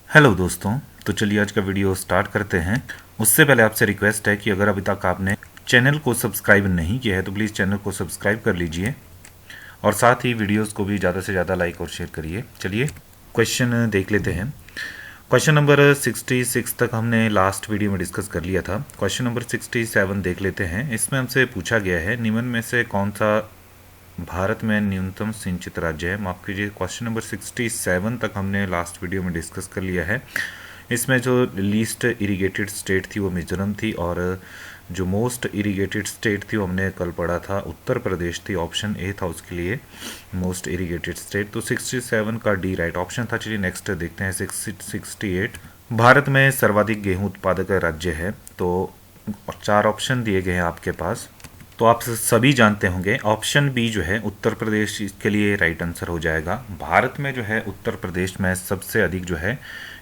Hello दोस्तों। तो चलिए आज का वीडियो स्टार्ट करते हैं। उससे पहले आपसे रिक्वेस्ट है कि अगर अभी तक आपने चैनल को सब्सक्राइब नहीं किया है तो प्लीज़ चैनल को सब्सक्राइब कर लीजिए और साथ ही वीडियोस को भी ज़्यादा से ज़्यादा लाइक और शेयर करिए। चलिए क्वेश्चन देख लेते हैं। क्वेश्चन नंबर 66 तक हमने लास्ट वीडियो में डिस्कस कर लिया था। क्वेश्चन नंबर 67 देख लेते हैं। इसमें हमसे पूछा गया है निम्न में से कौन सा भारत में न्यूनतम सिंचित राज्य है। माफ़ कीजिए, क्वेश्चन नंबर 67 तक हमने लास्ट वीडियो में डिस्कस कर लिया है। इसमें जो लीस्ट इरिगेटेड स्टेट थी वो मिजोरम थी और जो मोस्ट इरिगेटेड स्टेट थी वो हमने कल पढ़ा था उत्तर प्रदेश थी। ऑप्शन ए था उसके लिए मोस्ट इरिगेटेड स्टेट। तो 67 का डी राइट ऑप्शन था। चलिए नेक्स्ट देखते हैं 68। भारत में सर्वाधिक गेहूं उत्पादक राज्य है। तो 4 ऑप्शन दिए गए हैं आपके पास। तो आप सभी जानते होंगे ऑप्शन बी जो है उत्तर प्रदेश इसके लिए राइट आंसर हो जाएगा। भारत में जो है उत्तर प्रदेश में सबसे अधिक जो है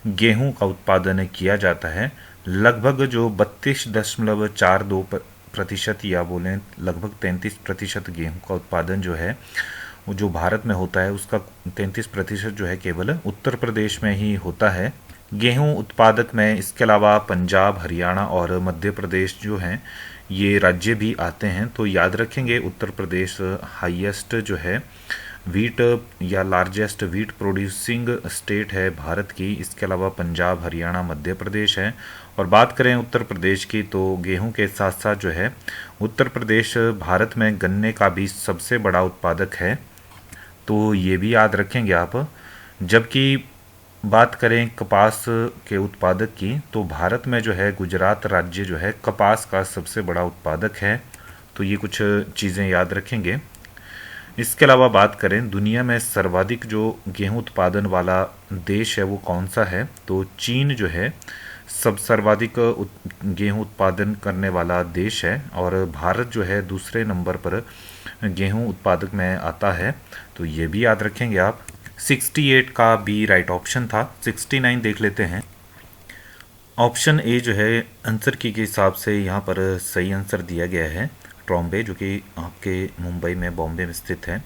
गेहूं का उत्पादन किया जाता है। लगभग जो 32.42% या बोलें लगभग 33% गेहूं का उत्पादन जो है वो जो भारत में होता है उसका 33% जो है केवल उत्तर प्रदेश में ही होता है गेहूं उत्पादक में। इसके अलावा पंजाब, हरियाणा और मध्य प्रदेश जो हैं ये राज्य भी आते हैं। तो याद रखेंगे उत्तर प्रदेश हाईएस्ट जो है वीट या लार्जेस्ट वीट प्रोड्यूसिंग स्टेट है भारत की। इसके अलावा पंजाब, हरियाणा, मध्य प्रदेश है। और बात करें उत्तर प्रदेश की तो गेहूं के साथ साथ जो है उत्तर प्रदेश भारत में गन्ने का भी सबसे बड़ा उत्पादक है। तो ये भी याद रखेंगे आप। जबकि बात करें कपास के उत्पादक की तो भारत में जो है गुजरात राज्य जो है कपास का सबसे बड़ा उत्पादक है। तो ये कुछ चीज़ें याद रखेंगे। इसके अलावा बात करें दुनिया में सर्वाधिक जो गेहूं उत्पादन वाला देश है वो कौन सा है तो चीन जो है सब सर्वाधिक गेहूं उत्पादन करने वाला देश है और भारत जो है दूसरे नंबर पर गेहूं उत्पादक में आता है। तो ये भी याद रखेंगे आप। 68 का बी राइट ऑप्शन था। 69 देख लेते हैं। ऑप्शन ए जो है आंसर की के हिसाब से यहाँ पर सही आंसर दिया गया है ट्रॉम्बे, जो कि आपके मुंबई में बॉम्बे में स्थित है।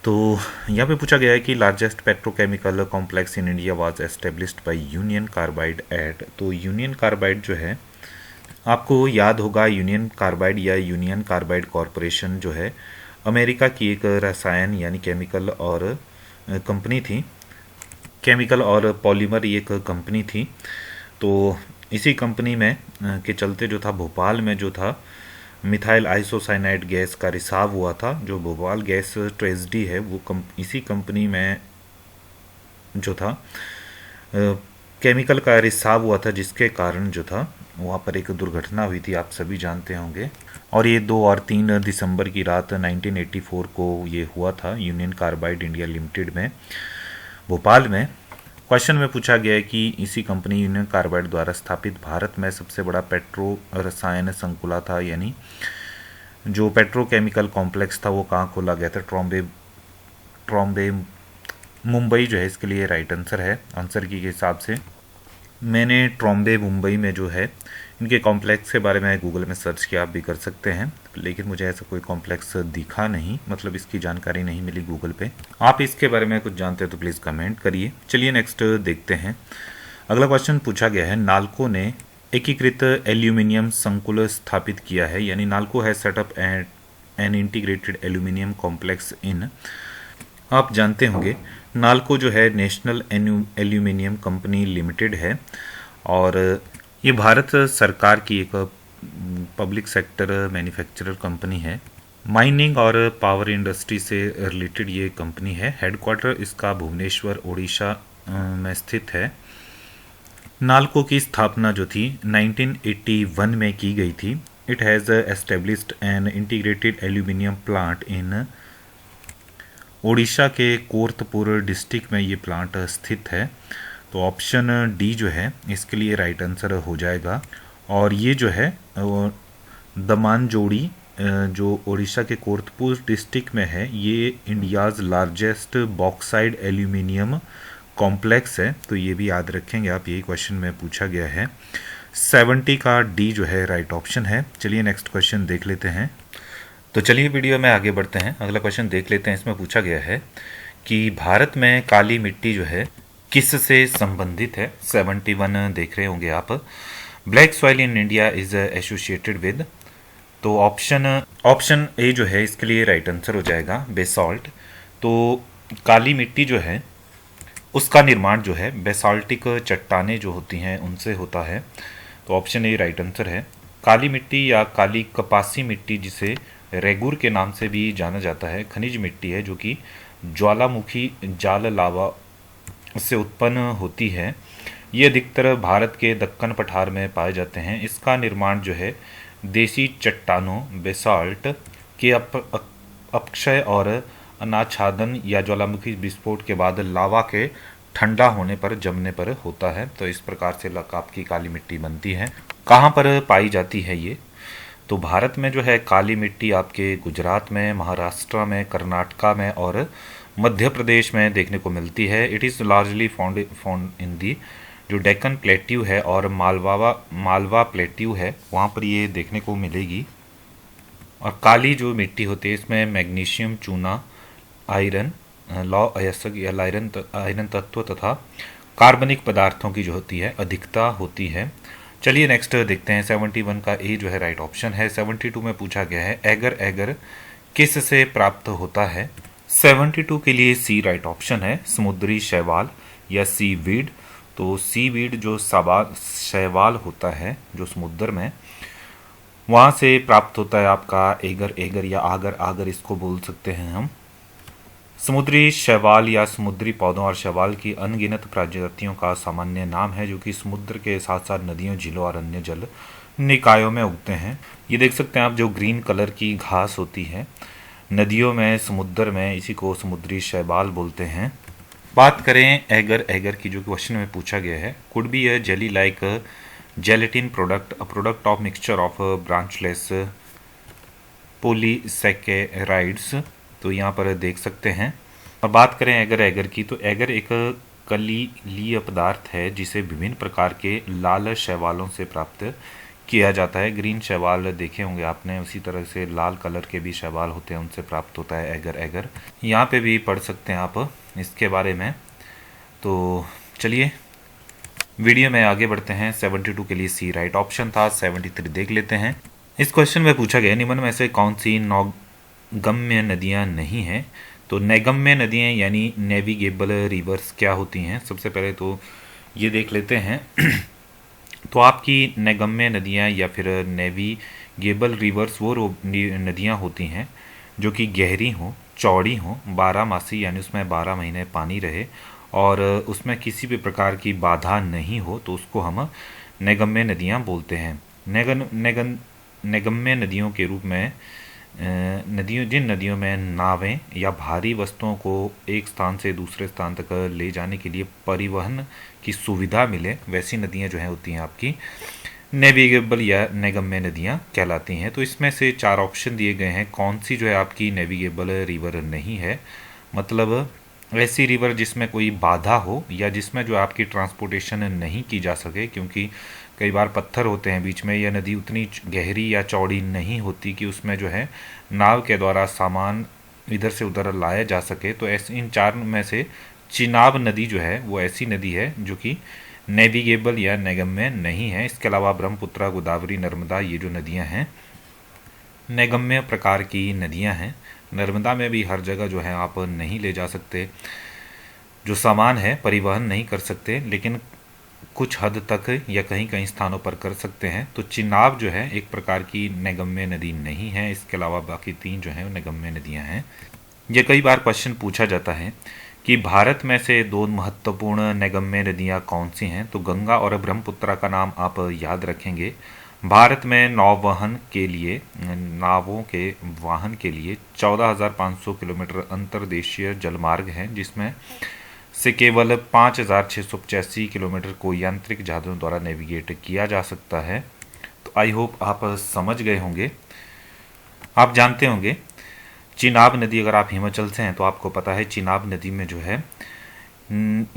तो यहाँ पे पूछा गया है कि largest petrochemical complex in India was established by Union Carbide at. तो यूनियन कार्बाइड जो है आपको याद होगा यूनियन कार्बाइड या यूनियन कार्बाइड कॉरपोरेशन जो है अमेरिका की एक रसायन यानी केमिकल और कंपनी थी। केमिकल और पॉलीमर एक कंपनी थी। तो इसी कंपनी में के चलते जो था भोपाल में जो था मिथाइल आइसोसाइनाइड गैस का रिसाव हुआ था। जो भोपाल गैस ट्रेजेडी है वो इसी कंपनी में जो था केमिकल का रिसाव हुआ था, जिसके कारण जो था वहाँ पर एक दुर्घटना हुई थी, आप सभी जानते होंगे। और ये 2 और 3 दिसंबर की रात 1984 को ये हुआ था यूनियन कार्बाइड इंडिया लिमिटेड में भोपाल में। क्वेश्चन में पूछा गया है कि इसी कंपनी यूनियन कार्बाइड द्वारा स्थापित भारत में सबसे बड़ा पेट्रो रसायन संकुला था, यानी जो पेट्रोकेमिकल कॉम्प्लेक्स था वो कहाँ खोला गया था। ट्रॉम्बे मुंबई जो है इसके लिए राइट आंसर है। आंसर की के हिसाब से मैंने ट्रॉम्बे मुंबई में जो है इनके कॉम्प्लेक्स के बारे में गूगल में सर्च किया, आप भी कर सकते हैं, लेकिन मुझे ऐसा कोई कॉम्प्लेक्स दिखा नहीं, मतलब इसकी जानकारी नहीं मिली गूगल पे। आप इसके बारे में कुछ जानते हो तो प्लीज़ कमेंट करिए। चलिए नेक्स्ट देखते हैं। अगला क्वेश्चन पूछा गया है नाल्को ने एकीकृत एल्यूमिनियम संकुल स्थापित किया है, यानी नाल्को है setup an integrated aluminium complex in. आप जानते होंगे नाल्को जो है नेशनल एल्यूमिनियम कंपनी लिमिटेड है और ये भारत सरकार की एक पब्लिक सेक्टर मैन्युफैक्चरर कंपनी है। माइनिंग और पावर इंडस्ट्री से रिलेटेड ये कंपनी है। हेडक्वार्टर इसका भुवनेश्वर ओडिशा में स्थित है। नाल्को की स्थापना जो थी 1981 में की गई थी। It has established an integrated aluminium plant in Odisha के कोर्तपुर डिस्ट्रिक्ट में ये प्लांट स्थित है। तो ऑप्शन डी जो है इसके लिए राइट आंसर हो जाएगा। और ये जो है दमानजोड़ी जो ओडिशा के कोर्तपुर डिस्ट्रिक्ट में है ये India's largest bauxite aluminium complex है। तो ये भी याद रखेंगे आप, यही क्वेश्चन में पूछा गया है। 70 का डी जो है राइट ऑप्शन है। चलिए नेक्स्ट क्वेश्चन देख लेते हैं। तो चलिए वीडियो में आगे बढ़ते हैं, अगला क्वेश्चन देख लेते हैं। इसमें पूछा गया है कि भारत में काली मिट्टी जो है किस से संबंधित है? 71 देख रहे होंगे आप। Black soil in India is associated with, तो ऑप्शन ए जो है इसके लिए राइट आंसर हो जाएगा बेसाल्ट। तो काली मिट्टी जो है उसका निर्माण जो है बेसाल्टिक चट्टानें जो होती हैं उनसे होता है। तो ऑप्शन ए राइट आंसर है। काली मिट्टी या काली कपासी मिट्टी, जिसे रेगुर के नाम से भी जाना जाता है, खनिज मिट्टी है जो कि ज्वालामुखी जाल लावा से उत्पन्न होती है। ये अधिकतर भारत के दक्कन पठार में पाए जाते हैं। इसका निर्माण जो है देसी चट्टानों बेसाल्ट के अपक्षय और अनाच्छादन या ज्वालामुखी विस्फोट के बाद लावा के ठंडा होने पर जमने पर होता है। तो इस प्रकार से आपकी काली मिट्टी बनती है। कहाँ पर पाई जाती है ये? तो भारत में जो है काली मिट्टी आपके गुजरात में, महाराष्ट्र में, कर्नाटका में और मध्य प्रदेश में देखने को मिलती है। It is largely found in the जो डेक्कन प्लेट्यू है और मालवा प्लेट्यू है, वहाँ पर ये देखने को मिलेगी। और काली जो मिट्टी होती है इसमें मैग्नीशियम, चूना, आयरन, लौ अयस्क या आयरन तत्व तथा कार्बनिक पदार्थों की जो होती है अधिकता होती है। चलिए नेक्स्ट देखते हैं। 71 का ए जो है राइट ऑप्शन है। 72 में पूछा गया है एगर एगर किस से प्राप्त होता है? 72 के लिए सी राइट ऑप्शन है, समुद्री शैवाल या सी वीड। तो सी वीड जो शैवाल होता है जो समुद्र में, वहाँ से प्राप्त होता है आपका एगर एगर या आगर आगर इसको बोल सकते हैं हम। समुद्री शैवाल या समुद्री पौधों और शैवाल की अनगिनत प्रजातियों का सामान्य नाम है जो कि समुद्र के साथ साथ नदियों, झीलों और अन्य जल निकायों में उगते हैं। ये देख सकते हैं आप, जो ग्रीन कलर की घास होती है नदियों में, समुद्र में, इसी को समुद्री शैवाल बोलते हैं। बात करें एगर एगर की, जो क्वेश्चन में पूछा गया है, could be a jelly like gelatin product, a product of mixture of branchless polysaccharides. तो यहाँ पर देख सकते हैं। और बात करें एगर एगर की, तो एगर एक कलीलीय पदार्थ है जिसे विभिन्न प्रकार के लाल शैवालों से प्राप्त किया जाता है। ग्रीन शैवाल देखे होंगे आपने, उसी तरह से लाल कलर के भी शैवाल होते हैं, उनसे प्राप्त होता है एगर एगर। यहाँ पे भी पढ़ सकते हैं आप इसके बारे में। तो चलिए वीडियो में आगे बढ़ते हैं। 72 के लिए सी राइट ऑप्शन था। 73 देख लेते हैं। इस क्वेश्चन में पूछा गया निम्न में से कौन सी नौगम्य नदियाँ नहीं हैं? तो नैगम्य नदियाँ यानी नेविगेबल रिवर्स क्या होती हैं? सबसे पहले तो ये देख लेते हैं। तो आपकी नैगम्य नदियाँ या फिर नेविगेबल रिवर्स वो नदियाँ होती हैं जो कि गहरी हों, चौड़ी हों, 12 मासी यानी उसमें 12 महीने पानी रहे और उसमें किसी भी प्रकार की बाधा नहीं हो, तो उसको हम नैगम्य नदियाँ बोलते हैं। नैगम्य नदियों के रूप में जिन नदियों में नावें या भारी वस्तुओं को एक स्थान से दूसरे स्थान तक ले जाने के लिए परिवहन की सुविधा मिले, वैसी नदियां जो हैं होती हैं आपकी नेविगेबल या नैगम्य नदियां कहलाती हैं। तो इसमें से 4 ऑप्शन दिए गए हैं, कौन सी जो है आपकी नेविगेबल रिवर नहीं है। मतलब ऐसी रिवर जिसमें कोई बाधा हो या जिसमें जो आपकी ट्रांसपोर्टेशन नहीं की जा सके, क्योंकि कई बार पत्थर होते हैं बीच में, या नदी उतनी गहरी या चौड़ी नहीं होती कि उसमें जो है नाव के द्वारा सामान इधर से उधर लाया जा सके। तो ऐसे इन 4 में से चिनाब नदी जो है वो ऐसी नदी है जो कि नेविगेबल या नैगम्य नहीं है। इसके अलावा ब्रह्मपुत्र, गोदावरी, नर्मदा, ये जो नदियाँ हैं नैगम्य प्रकार की नदियाँ हैं। नर्मदा में भी हर जगह जो है आप नहीं ले जा सकते, जो सामान है परिवहन नहीं कर सकते, लेकिन कुछ हद तक या कहीं कहीं स्थानों पर कर सकते हैं। तो चिनाब जो है एक प्रकार की नैगम्य नदी नहीं है। इसके अलावा बाकी 3 जो हैं नैगम्य नदियां हैं। ये कई बार क्वेश्चन पूछा जाता है कि भारत में से 2 महत्वपूर्ण नैगम्य नदियां कौन सी हैं? तो गंगा और ब्रह्मपुत्र का नाम आप याद रखेंगे। भारत में नावों के वाहन के लिए 14,500 किलोमीटर अंतर्देशीय जलमार्ग हैं, जिसमें से केवल 5,685 किलोमीटर को यांत्रिक जहाज़ों द्वारा नेविगेट किया जा सकता है। तो आई होप आप समझ गए होंगे। आप जानते होंगे चिनाब नदी, अगर आप हिमाचल से हैं तो आपको पता है चिनाब नदी में जो है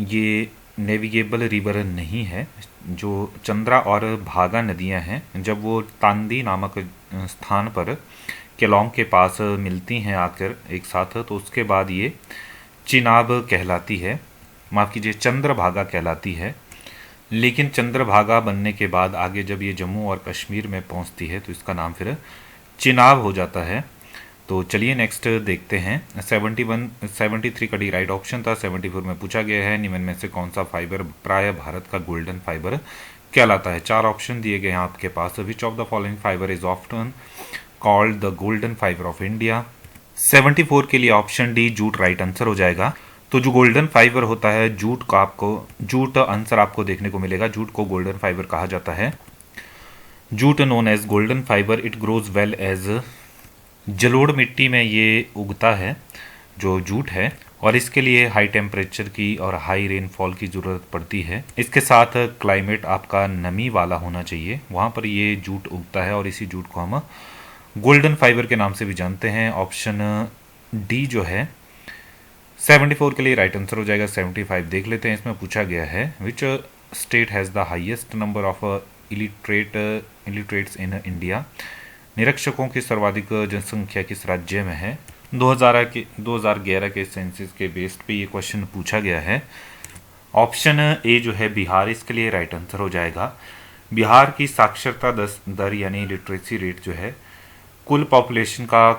ये नेविगेबल रिवर नहीं है। जो चंद्रा और भागा नदियां हैं, जब वो तांदी नामक स्थान पर केलोंग के पास मिलती हैं आकर एक साथ, तो उसके बाद ये चिनाब कहलाती है। माफ़ कीजिए, चंद्रभागा कहलाती है। लेकिन चंद्रभागा बनने के बाद आगे जब ये जम्मू और कश्मीर में पहुंचती है तो इसका नाम फिर चिनाब हो जाता है। तो चलिए नेक्स्ट देखते हैं। 73 का डी राइट ऑप्शन था। 74 में पूछा गया है निम्न में से कौन सा फाइबर प्राय भारत का गोल्डन फाइबर कहलाता है। 4 ऑप्शन दिए गए हैं आपके पास। Which of the following fibre is often called the golden fibre of India. 74 के लिए option D jute right answer हो जाएगा। तो जो गोल्डन फाइबर होता है जूट का, आपको जूट आंसर आपको देखने को मिलेगा। जूट को गोल्डन फाइबर कहा जाता है। Jute known as golden fibre, it grows well as, जलोढ़ मिट्टी में ये उगता है जो जूट है, और इसके लिए हाई टेम्परेचर की और हाई रेनफॉल की ज़रूरत पड़ती है। इसके साथ क्लाइमेट आपका नमी वाला होना चाहिए, वहाँ पर ये जूट उगता है और इसी जूट को हम गोल्डन फाइबर के नाम से भी जानते हैं। ऑप्शन डी जो है 74 के लिए राइट आंसर हो जाएगा। 75 देख लेते हैं। इसमें पूछा गया है which state has the highest number of illiterates in India. निरक्षकों की सर्वाधिक जनसंख्या किस राज्य में है। 2011 के सेंसस के बेस्ड पे ये क्वेश्चन पूछा गया है। ऑप्शन ए जो है बिहार, इसके लिए राइट आंसर हो जाएगा। बिहार की साक्षरता दर यानी लिटरेसी रेट जो है कुल पॉपुलेशन का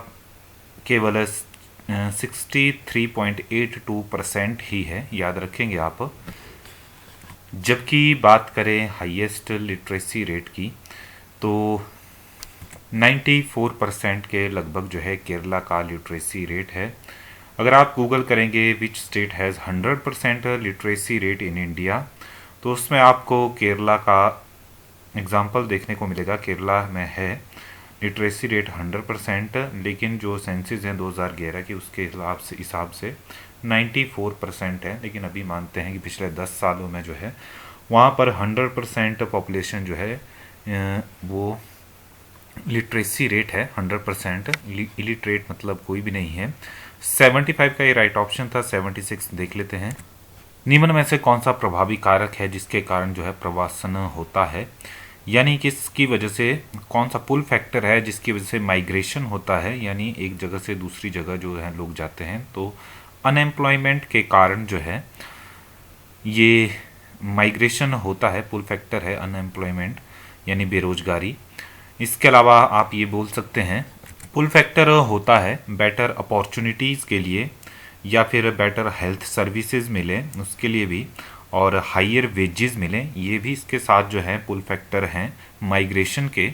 केवल 63.82% ही है, याद रखेंगे आप। जबकि बात करें हाईएस्ट लिटरेसी रेट की तो 94% के लगभग जो है केरला का लिटरेसी रेट है। अगर आप गूगल करेंगे विच state has 100% literacy rate in India, तो उसमें आपको केरला का एग्जाम्पल देखने को मिलेगा। केरला में है लिटरेसी रेट 100%, लेकिन जो सेंसस हैं 2011 की उसके हिसाब से 94% है। लेकिन अभी मानते हैं कि पिछले 10 सालों में जो है वहाँ पर 100% पॉपुलेशन जो है वो लिटरेसी रेट है 100%। इलिटरेट मतलब कोई भी नहीं है। 75 का ये राइट ऑप्शन था। 76 देख लेते हैं। निम्न में से कौन सा प्रभावी कारक है जिसके कारण जो है प्रवासन होता है, यानी किसकी वजह से, कौन सा पुल फैक्टर है जिसकी वजह से माइग्रेशन होता है, यानी एक जगह से दूसरी जगह जो है लोग जाते हैं। तो अनएम्प्लॉयमेंट के कारण जो है ये माइग्रेशन होता है, पुल फैक्टर है अनएम्प्लॉयमेंट यानी बेरोजगारी। इसके अलावा आप ये बोल सकते हैं पुल फैक्टर होता है बेटर अपॉर्चुनिटीज़ के लिए, या फिर बेटर हेल्थ सर्विसेज मिले उसके लिए भी, और हायर वेजेस मिले, ये भी इसके साथ जो है पुल फैक्टर हैं माइग्रेशन के।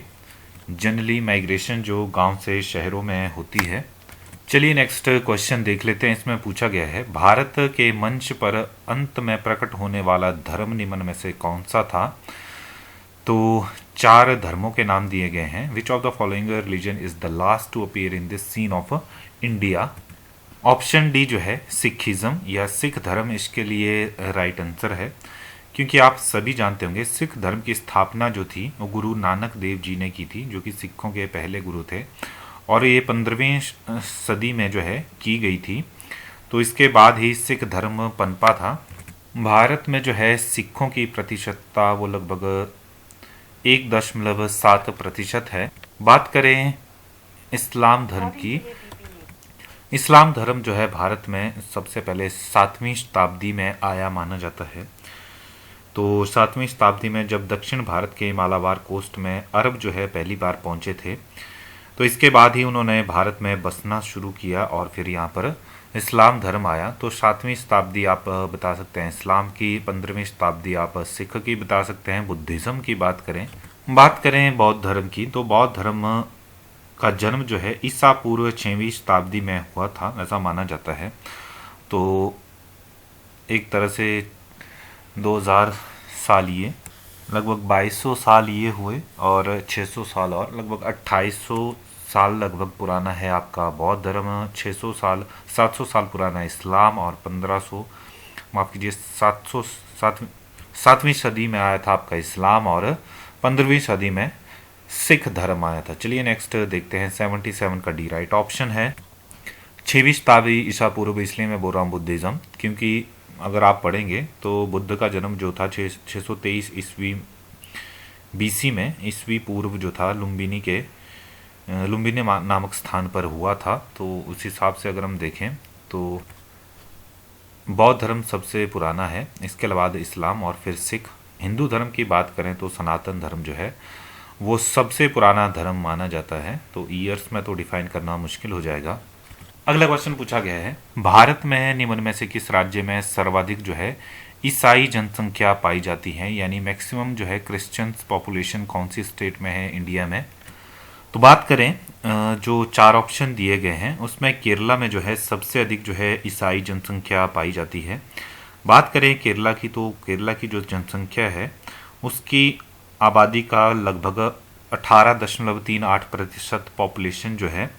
जनरली माइग्रेशन जो गांव से शहरों में होती है। चलिए नेक्स्ट क्वेश्चन देख लेते हैं। इसमें पूछा गया है भारत के मंच पर अंत में प्रकट होने वाला धर्म निम्न में से कौन सा था। तो 4 धर्मों के नाम दिए गए हैं। Which of the following religion is the last to appear in this scene of India. Option D जो है सिखिज्म या सिख धर्म, इसके लिए राइट आंसर है। क्योंकि आप सभी जानते होंगे सिख धर्म की स्थापना जो थी वो गुरु नानक देव जी ने की थी, जो कि सिखों के पहले गुरु थे, और ये 15वीं सदी में जो है की गई थी। तो इसके बाद ही सिख धर्म पनपा था। भारत में जो है सिखों की प्रतिशतता वो लगभग 1.7% है। बात करें इस्लाम धर्म की, इस्लाम धर्म जो है भारत में सबसे पहले 7वीं शताब्दी में आया माना जाता है। तो 7वीं शताब्दी में जब दक्षिण भारत के मालाबार कोस्ट में अरब जो है पहली बार पहुंचे थे, तो इसके बाद ही उन्होंने भारत में बसना शुरू किया और फिर यहाँ पर इस्लाम धर्म आया। तो 7वीं शताब्दी आप बता सकते हैं इस्लाम की, 15वीं शताब्दी आप सिख की बता सकते हैं। बुद्धिज़्म की बात करें बौद्ध धर्म की, तो बौद्ध धर्म का जन्म जो है ईसा पूर्व 6वीं शताब्दी में हुआ था ऐसा माना जाता है। तो एक तरह से 2000 साल ये, लगभग 2200 साल ये हुए, और 600 साल और लगभग 2800 साल लगभग पुराना है आपका बौद्ध धर्म। 600 साल 700 साल पुराना इस्लाम, और 1500 माफ़ कीजिए 7वीं सदी में आया था आपका इस्लाम, और 15वीं सदी में सिख धर्म आया था। चलिए नेक्स्ट देखते हैं। 77 का डी राइट ऑप्शन है। 6वीं शताब्दी ईसा पूर्व, इसलिए मैं बोल रहा हूँ बुद्धिज़्म, क्योंकि अगर आप पढ़ेंगे तो बुद्ध का जन्म जो था 623 ईस्वी बीसी में, ईस्वी पूर्व जो था लुम्बिनी नामक स्थान पर हुआ था। तो उस हिसाब से अगर हम देखें तो बौद्ध धर्म सबसे पुराना है, इसके बाद इस्लाम और फिर सिख। हिंदू धर्म की बात करें तो सनातन धर्म जो है वो सबसे पुराना धर्म माना जाता है। तो ईयर्स में तो डिफाइन करना मुश्किल हो जाएगा। अगला क्वेश्चन पूछा गया है, भारत में निम्न में से किस राज्य में सर्वाधिक जो है ईसाई जनसंख्या पाई जाती है, यानी मैक्सिमम जो है क्रिश्चियंस पॉपुलेशन कौन सी स्टेट में है इंडिया में। तो बात करें जो 4 ऑप्शन दिए गए हैं उसमें केरला में जो है सबसे अधिक जो है ईसाई जनसंख्या पाई जाती है। बात करें केरला की, तो केरला की जो जनसंख्या है उसकी आबादी का लगभग 18.38% पॉपुलेशन जो है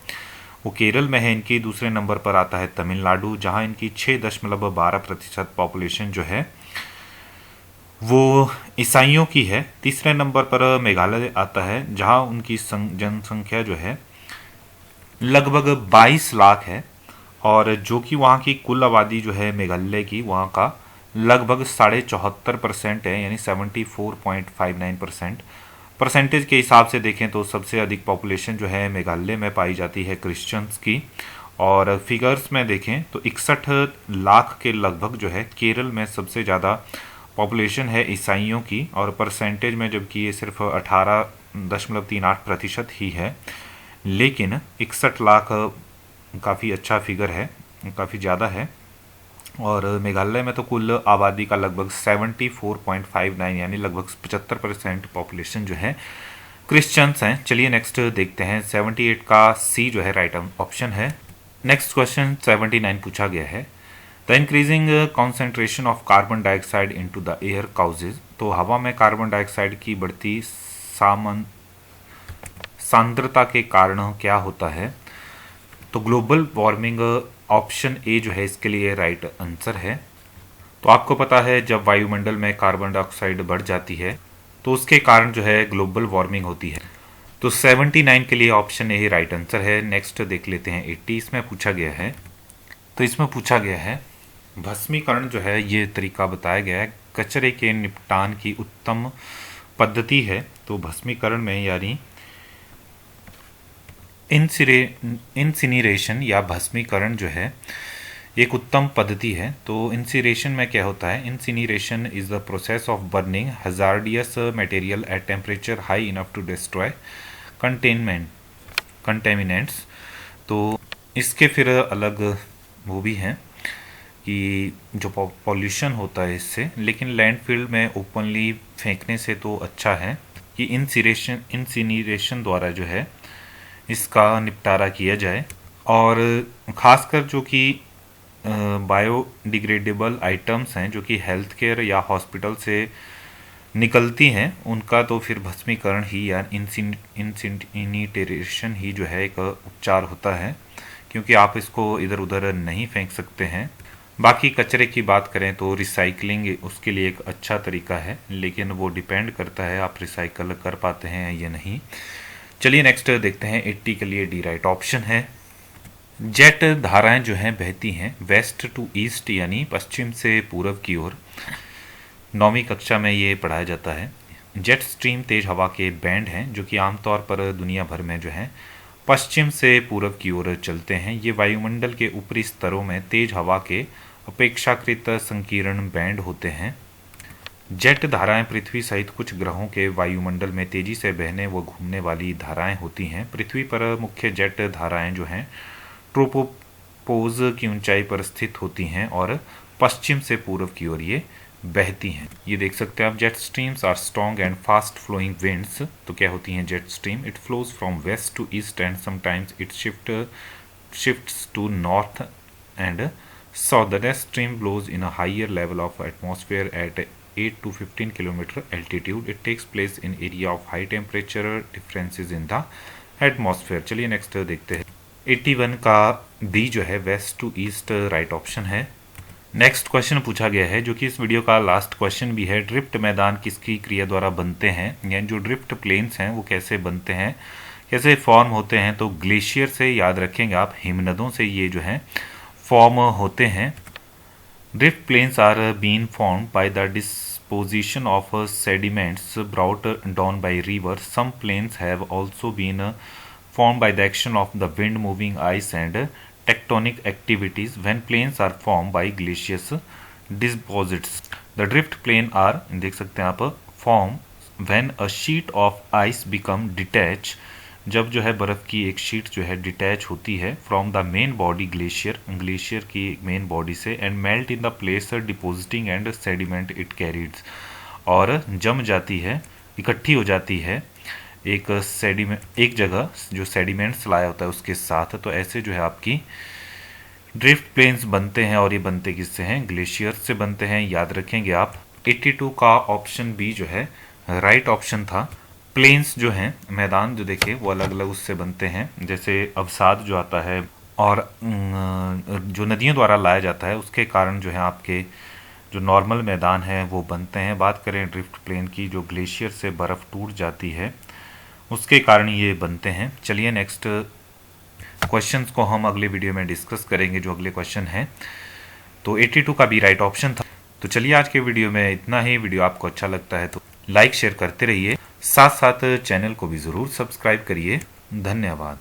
वो केरल में है इनकी। दूसरे नंबर पर आता है तमिलनाडु, जहां इनकी 6.12% पॉपुलेशन जो है वो ईसाइयों की है। तीसरे नंबर पर मेघालय आता है, जहां उनकी जनसंख्या जो है लगभग 22 लाख है, और जो कि वहाँ की कुल आबादी जो है मेघालय की वहाँ का लगभग 74.5% है, यानी 74.59%। परसेंटेज के हिसाब से देखें तो सबसे अधिक पॉपुलेशन जो है मेघालय में पाई जाती है क्रिश्चियंस की, और फिगर्स में देखें तो 61 लाख के लगभग जो है केरल में सबसे ज़्यादा पॉपुलेशन है ईसाइयों की, और परसेंटेज में जबकि ये सिर्फ 18.38% ही है, लेकिन 61 लाख काफ़ी अच्छा फिगर है, काफ़ी ज़्यादा है। और मेघालय में तो कुल आबादी का लगभग 74.59 यानी लगभग 75% पॉपुलेशन जो है क्रिश्चियंस हैं। चलिए नेक्स्ट देखते हैं, 78 का सी जो है राइट ऑप्शन है। नेक्स्ट क्वेश्चन 79 पूछा गया है, the increasing concentration of carbon dioxide into the air causes. तो हवा में कार्बन डाइऑक्साइड की बढ़ती सांद्रता के कारण क्या होता है। तो ग्लोबल वार्मिंग ऑप्शन ए जो है इसके लिए राइट आंसर है। तो आपको पता है जब वायुमंडल में कार्बन डाइऑक्साइड बढ़ जाती है तो उसके कारण जो है ग्लोबल वार्मिंग होती है। तो 79 के लिए ऑप्शन ए राइट आंसर है। नेक्स्ट देख लेते हैं 80। इसमें पूछा गया है, तो इसमें पूछा गया है भस्मीकरण जो है ये तरीका बताया गया है कचरे के निपटान की उत्तम पद्धति है। तो भस्मीकरण में यानी इंसिनरेशन या भस्मीकरण जो है एक उत्तम पद्धति है। तो इंसिनरेशन में क्या होता है, incineration is the process of burning hazardous material at temperature high enough to destroy contaminants. तो इसके फिर अलग वो भी हैं कि जो पॉल्यूशन होता है इससे, लेकिन लैंडफिल में ओपनली फेंकने से तो अच्छा है कि इंसिनरेशन द्वारा जो है इसका निपटारा किया जाए। और ख़ासकर जो कि बायोडिग्रेडेबल आइटम्स हैं जो कि हेल्थ केयर या हॉस्पिटल से निकलती हैं उनका तो फिर भस्मीकरण ही या इंसिनरेशन ही जो है एक उपचार होता है, क्योंकि आप इसको इधर उधर नहीं फेंक सकते हैं। बाकी कचरे की बात करें तो रिसाइकलिंग उसके लिए एक अच्छा तरीका है, लेकिन वो डिपेंड करता है आप रिसाइकल कर पाते हैं या नहीं। चलिए नेक्स्ट देखते हैं 80 के लिए डी राइट ऑप्शन है। जेट धाराएं जो हैं बहती हैं वेस्ट टू ईस्ट यानी पश्चिम से पूर्व की ओर। 9वीं कक्षा में ये पढ़ाया जाता है। जेट स्ट्रीम तेज हवा के बैंड हैं जो कि आमतौर पर दुनिया भर में जो है पश्चिम से पूर्व की ओर चलते हैं। ये वायुमंडल के ऊपरी स्तरों में तेज हवा के अपेक्षाकृत संकीर्ण बैंड होते हैं। जेट धाराएं पृथ्वी सहित कुछ ग्रहों के वायुमंडल में तेजी से बहने व घूमने वाली धाराएं होती हैं। पृथ्वी पर मुख्य जेट धाराएं जो हैं ट्रोपोपोज की ऊंचाई पर स्थित होती हैं और पश्चिम से पूर्व की ओर ये बहती हैं। ये देख सकते हैं आप, jet streams are strong and fast flowing winds. तो क्या होती हैं jet stream, it flows from west to east and sometimes it shifts to north and south. The stream blows in a higher level of atmosphere at 8 to 15 kilometer altitude. It takes place in area of high temperature differences in the atmosphere. चलिए next देखते हैं 81 का B जो है west to east right option है। Next question पूछा गया है जो कि इस वीडियो का लास्ट क्वेश्चन भी है, ड्रिफ्ट मैदान किसकी क्रिया द्वारा बनते हैं, यानी जो ड्रिफ्ट प्लेन्स हैं वो कैसे बनते हैं, कैसे फॉर्म होते हैं। तो ग्लेशियर से याद रखेंगे आप, हिमनदों से ये जो है फॉर्म होते हैं। Drift plains are been formed by the disposition of sediments brought down by rivers. Some plains have also been formed by the action of the wind moving ice and tectonic activities when plains are formed by glaciers deposits. The drift plain are देख सकते हैं आप form when a sheet of ice become detached, जब जो है बर्फ की एक शीट जो है डिटैच होती है from the main body glacier की मेन बॉडी से and melt in the place depositing and sediment it carries, और जम जाती है, इकट्ठी हो जाती है एक जगह जो सेडिमेंट्स लाया होता है उसके साथ। तो ऐसे जो है आपकी ड्रिफ्ट प्लेन्स बनते हैं, और ये बनते किससे हैं? ग्लेशियर से बनते हैं। याद रखेंगे आप 82 का ऑप्शन बी जो है राइट ऑप्शन था। प्लेन्स जो हैं, मैदान जो देखे वो अलग अलग उससे बनते हैं, जैसे अवसाद जो आता है और जो नदियों द्वारा लाया जाता है उसके कारण जो है आपके जो नॉर्मल मैदान है वो बनते हैं। बात करें ड्रिफ्ट प्लेन की, जो ग्लेशियर से बर्फ़ टूट जाती है उसके कारण ये बनते हैं। चलिए नेक्स्ट क्वेश्चंस को हम अगले वीडियो में डिस्कस करेंगे, जो अगले क्वेश्चन है। तो 82 का भी राइट ऑप्शन था। तो चलिए आज के वीडियो में इतना ही। वीडियो आपको अच्छा लगता है तो लाइक शेयर करते रहिए, साथ साथ चैनल को भी ज़रूर सब्सक्राइब करिए। धन्यवाद।